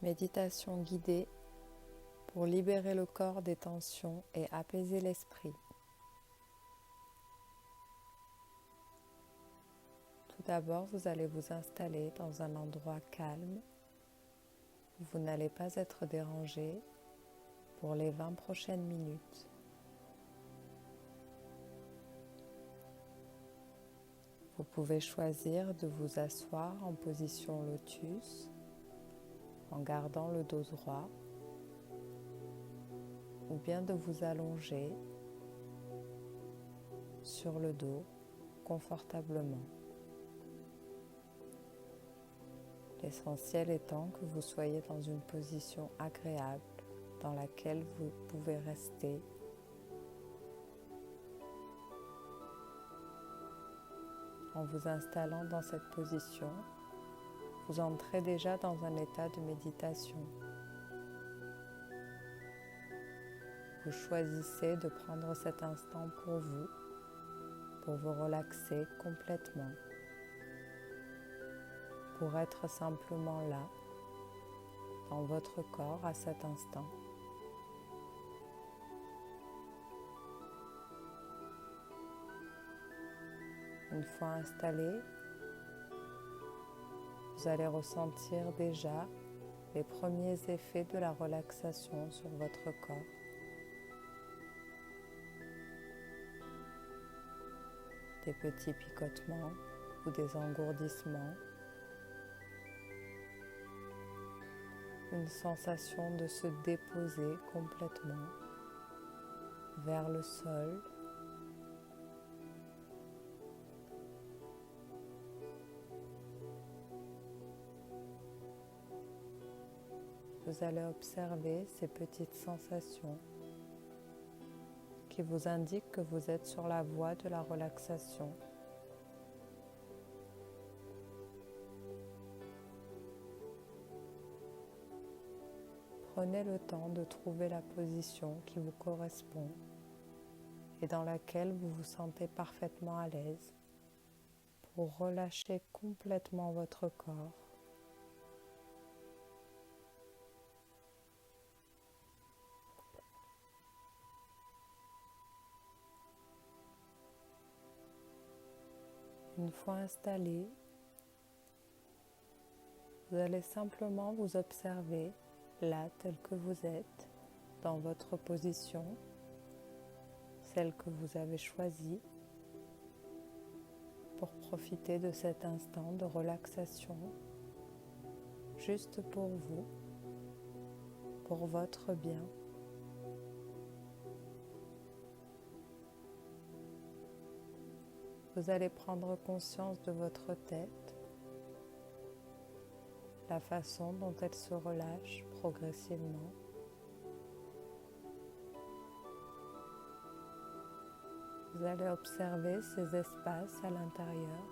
Méditation guidée pour libérer le corps des tensions et apaiser l'esprit. Tout d'abord, vous allez vous installer dans un endroit calme où vous n'allez pas être dérangé pour les 20 prochaines minutes. Vous pouvez choisir de vous asseoir en position lotus en gardant le dos droit ou bien de vous allonger sur le dos confortablement. L'essentiel étant que vous soyez dans une position agréable dans laquelle vous pouvez rester en vous installant dans cette position. Vous entrez déjà dans un état de méditation. Vous choisissez de prendre cet instant pour vous relaxer complètement, pour être simplement là, dans votre corps à cet instant. Une fois installé, vous allez ressentir déjà les premiers effets de la relaxation sur votre corps. Des petits picotements ou des engourdissements. Une sensation de se déposer complètement vers le sol. Vous allez observer ces petites sensations qui vous indiquent que vous êtes sur la voie de la relaxation. Prenez le temps de trouver la position qui vous correspond et dans laquelle vous vous sentez parfaitement à l'aise pour relâcher complètement votre corps. Une fois installé, vous allez simplement vous observer là tel que vous êtes, dans votre position, celle que vous avez choisie, pour profiter de cet instant de relaxation, juste pour vous, pour votre bien. Vous allez prendre conscience de votre tête, la façon dont elle se relâche progressivement. Vous allez observer ces espaces à l'intérieur,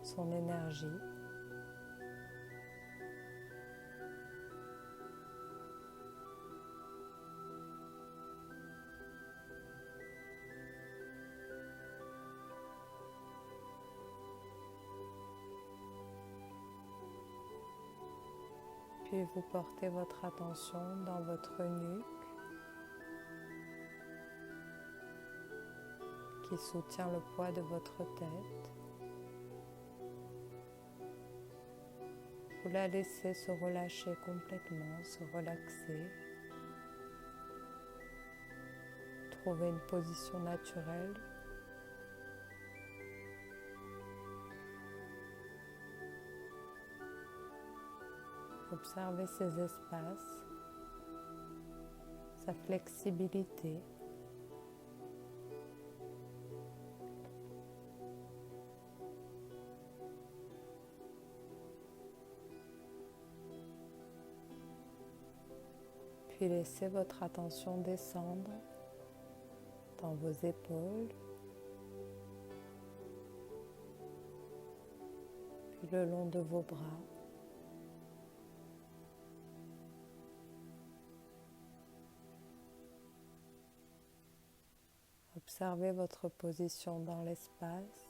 son énergie. Puis vous portez votre attention dans votre nuque qui soutient le poids de votre tête. Vous la laissez se relâcher complètement, se relaxer. Trouvez une position naturelle. Observez ces espaces, sa flexibilité. Puis laissez votre attention descendre dans vos épaules, puis le long de vos bras. Observez votre position dans l'espace,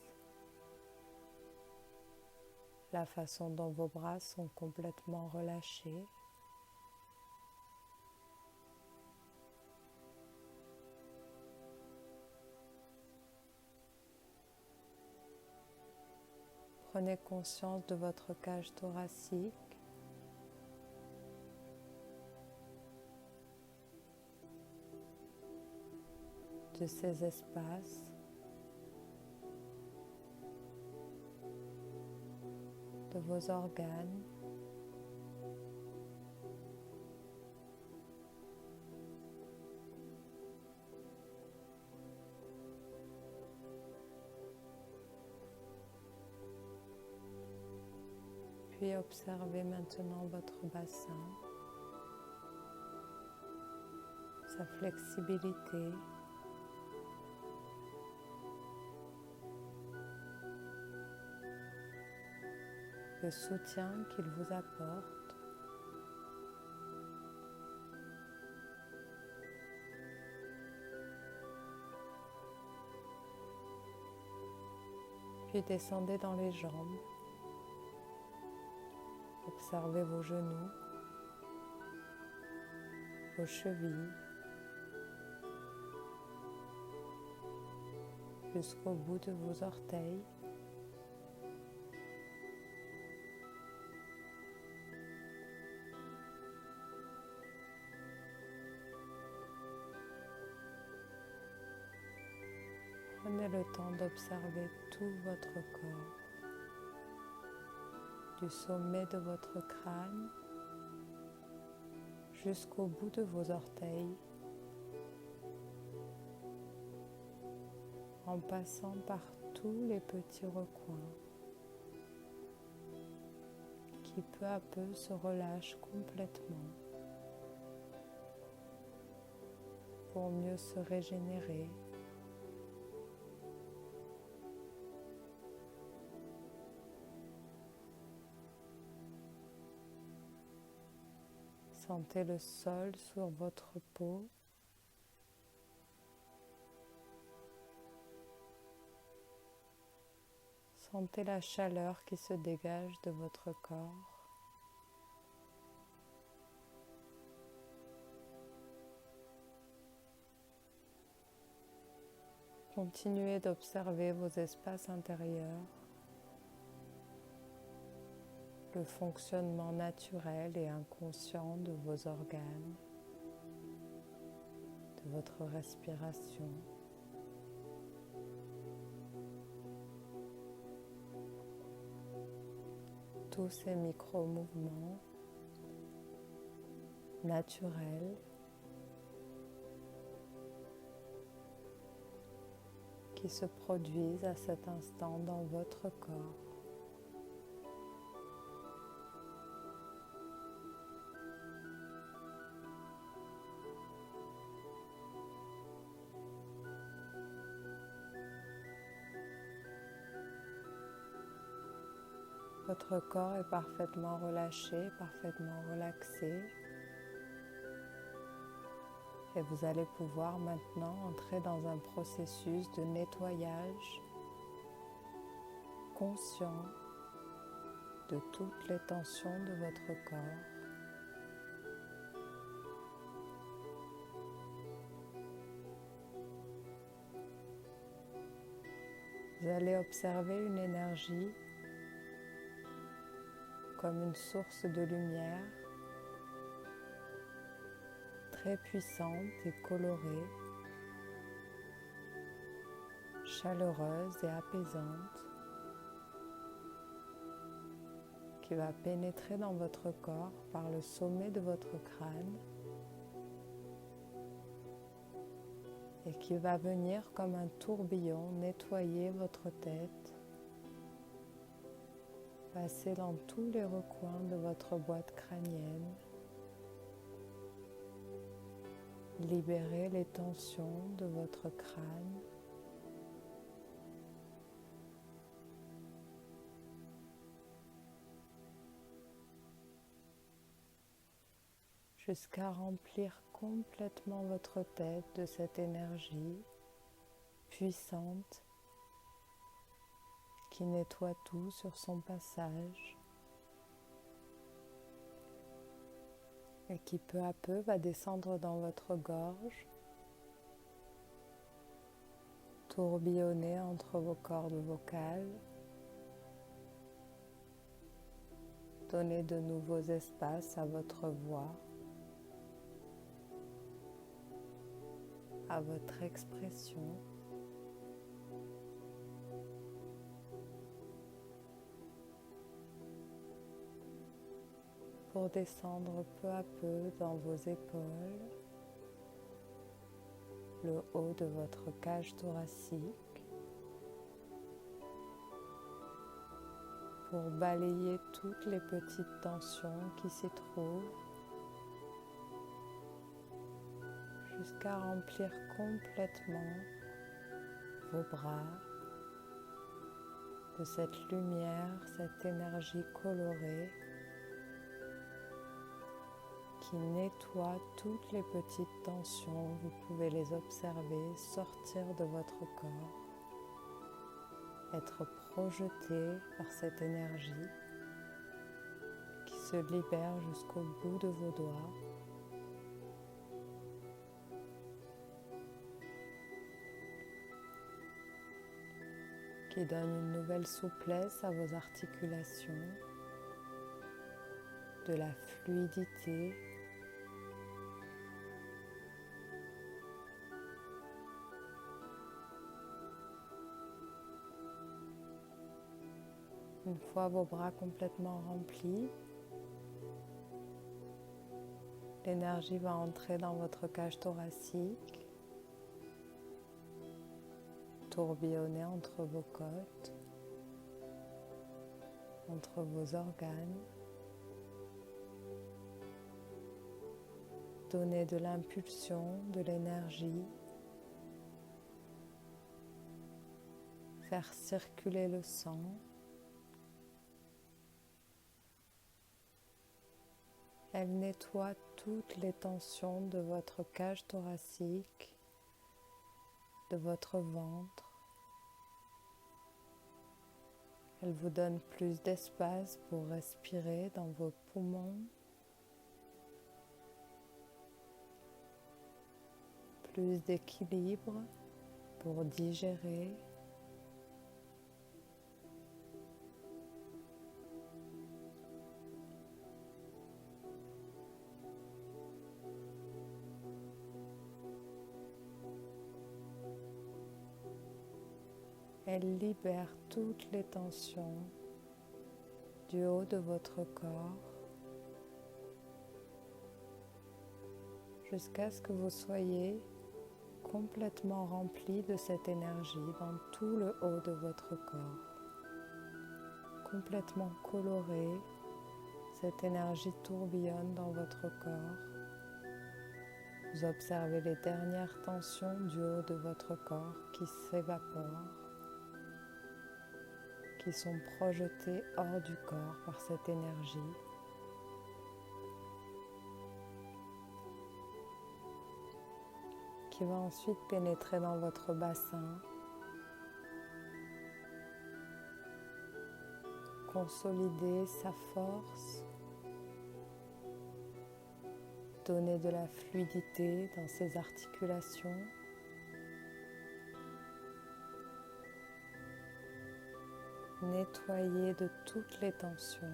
la façon dont vos bras sont complètement relâchés. Prenez conscience de votre cage thoracique, de ces espaces, de vos organes, puis observez maintenant votre bassin, sa flexibilité, le soutien qu'il vous apporte. Puis descendez dans les jambes. Observez vos genoux, vos chevilles, jusqu'au bout de vos orteils. Prenez le temps d'observer tout votre corps, du sommet de votre crâne jusqu'au bout de vos orteils, en passant par tous les petits recoins qui peu à peu se relâchent complètement pour mieux se régénérer. Sentez le sol sur votre peau. Sentez la chaleur qui se dégage de votre corps. Continuez d'observer vos espaces intérieurs, le fonctionnement naturel et inconscient de vos organes, de votre respiration. Tous ces micro-mouvements naturels qui se produisent à cet instant dans votre corps. Votre corps est parfaitement relâché, parfaitement relaxé. Et vous allez pouvoir maintenant entrer dans un processus de nettoyage conscient de toutes les tensions de votre corps. Vous allez observer une énergie comme une source de lumière très puissante et colorée, chaleureuse et apaisante, qui va pénétrer dans votre corps par le sommet de votre crâne et qui va venir comme un tourbillon nettoyer votre tête, passer dans tous les recoins de votre boîte crânienne, libérer les tensions de votre crâne, jusqu'à remplir complètement votre tête de cette énergie puissante qui nettoie tout sur son passage. et qui peu à peu va descendre dans votre gorge, tourbillonner entre vos cordes vocales, donner de nouveaux espaces à votre voix, à votre expression. Pour descendre peu à peu dans vos épaules, le haut de votre cage thoracique, pour balayer toutes les petites tensions qui s'y trouvent, jusqu'à remplir complètement vos bras de cette lumière, cette énergie colorée qui nettoie toutes les petites tensions. Vous pouvez les observer sortir de votre corps, être projeté par cette énergie qui se libère jusqu'au bout de vos doigts. Qui donne une nouvelle souplesse à vos articulations, de la fluidité. Une fois vos bras complètement remplis, l'énergie va entrer dans votre cage thoracique, tourbillonner entre vos côtes, entre vos organes, donner de l'impulsion, de l'énergie, faire circuler le sang. Elle nettoie toutes les tensions de votre cage thoracique, de votre ventre. Elle vous donne plus d'espace pour respirer dans vos poumons, plus d'équilibre pour digérer. Elle libère toutes les tensions du haut de votre corps jusqu'à ce que vous soyez complètement rempli de cette énergie dans tout le haut de votre corps. Complètement coloré, cette énergie tourbillonne dans votre corps. Vous observez les dernières tensions du haut de votre corps qui s'évaporent, qui sont projetés hors du corps par cette énergie. Qui va ensuite pénétrer dans votre bassin, consolider sa force, donner de la fluidité dans ses articulations. Nettoyer de toutes les tensions,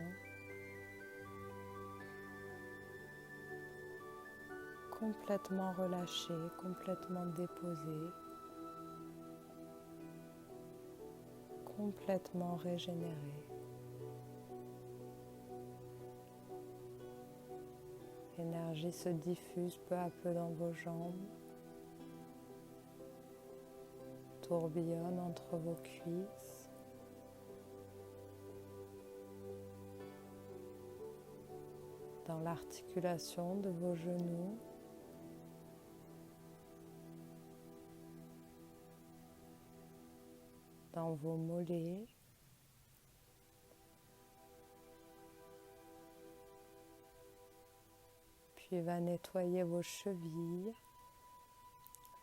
complètement relâché, complètement déposé, complètement régénéré. L'énergie se diffuse peu à peu dans vos jambes, tourbillonne entre vos cuisses, dans l'articulation de vos genoux, dans vos mollets, puis va nettoyer vos chevilles,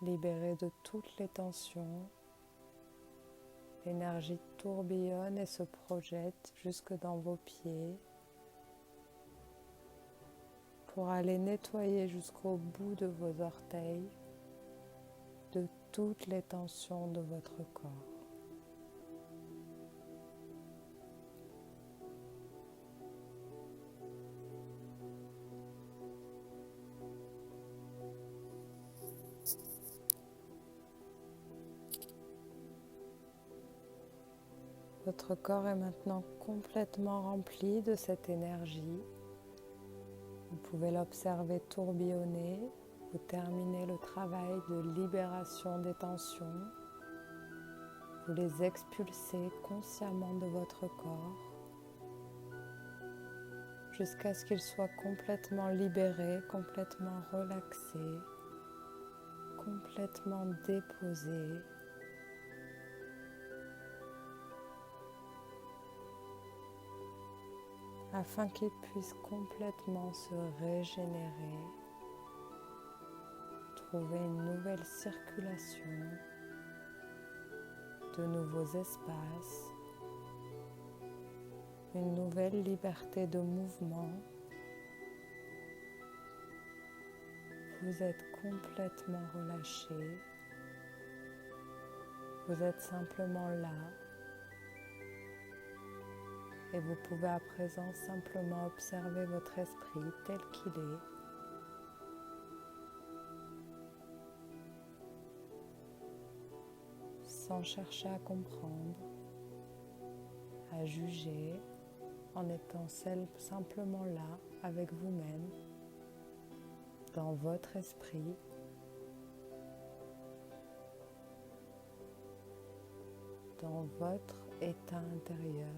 libérer de toutes les tensions. L'énergie tourbillonne et se projette jusque dans vos pieds pour aller nettoyer jusqu'au bout de vos orteils de toutes les tensions de votre corps. Votre corps est maintenant complètement rempli de cette énergie. Vous pouvez l'observer tourbillonner. Vous terminez le travail de libération des tensions. Vous les expulsez consciemment de votre corps jusqu'à ce qu'ils soient complètement libérés, complètement relaxés, complètement déposés. Afin qu'ils puissent complètement se régénérer, trouver une nouvelle circulation, de nouveaux espaces, une nouvelle liberté de mouvement. Vous êtes complètement relâché, vous êtes simplement là. Et vous pouvez à présent simplement observer votre esprit tel qu'il est. Sans chercher à comprendre, à juger, en étant simplement là avec vous-même, dans votre esprit. Dans votre état intérieur.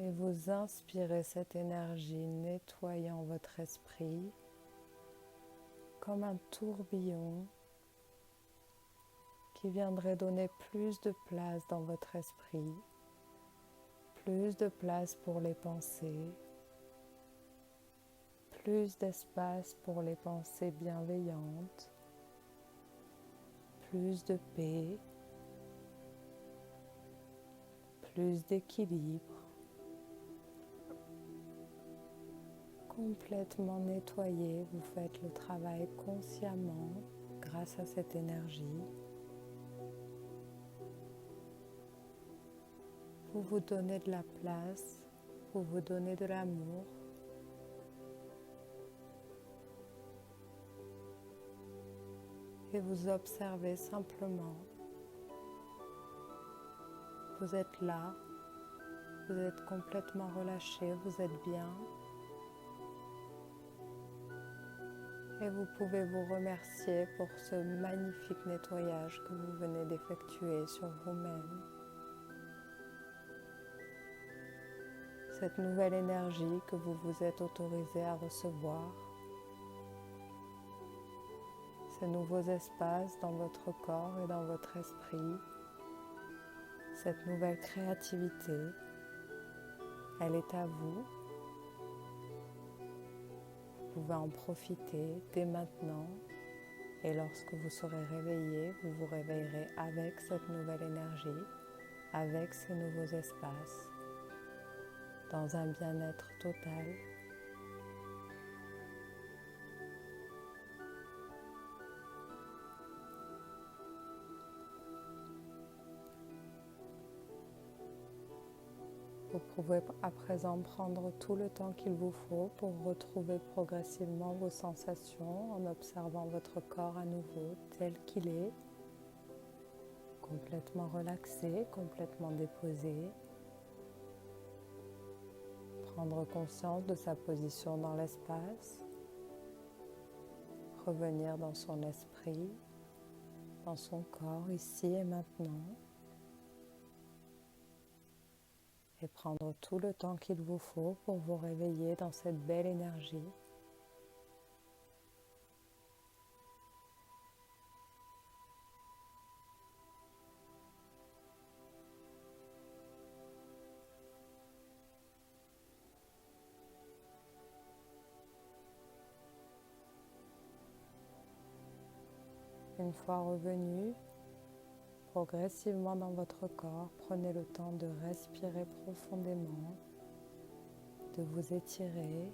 Et vous inspirez cette énergie nettoyant votre esprit comme un tourbillon qui viendrait donner plus de place dans votre esprit, plus de place pour les pensées, plus d'espace pour les pensées bienveillantes, plus de paix, plus d'équilibre. Complètement nettoyé, vous faites le travail consciemment grâce à cette énergie. Vous vous donnez de la place, vous vous donnez de l'amour. Et vous observez simplement. Vous êtes là, vous êtes complètement relâché, vous êtes bien. Et vous pouvez vous remercier pour ce magnifique nettoyage que vous venez d'effectuer sur vous-même. Cette nouvelle énergie que vous vous êtes autorisé à recevoir. Ces nouveaux espaces dans votre corps et dans votre esprit. Cette nouvelle créativité, elle est à vous. Vous pouvez en profiter dès maintenant et lorsque vous serez réveillé, vous vous réveillerez avec cette nouvelle énergie, avec ces nouveaux espaces, dans un bien-être total. Vous pouvez à présent prendre tout le temps qu'il vous faut pour retrouver progressivement vos sensations en observant votre corps à nouveau tel qu'il est, complètement relaxé, complètement déposé. Prendre conscience de sa position dans l'espace, revenir dans son esprit, dans son corps ici et maintenant. Et prendre tout le temps qu'il vous faut pour vous réveiller dans cette belle énergie. Une fois revenu, progressivement dans votre corps. Prenez le temps de respirer profondément, de vous étirer,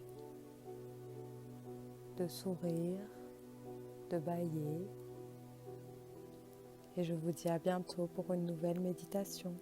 de sourire, de bâiller. Et je vous dis à bientôt pour une nouvelle méditation.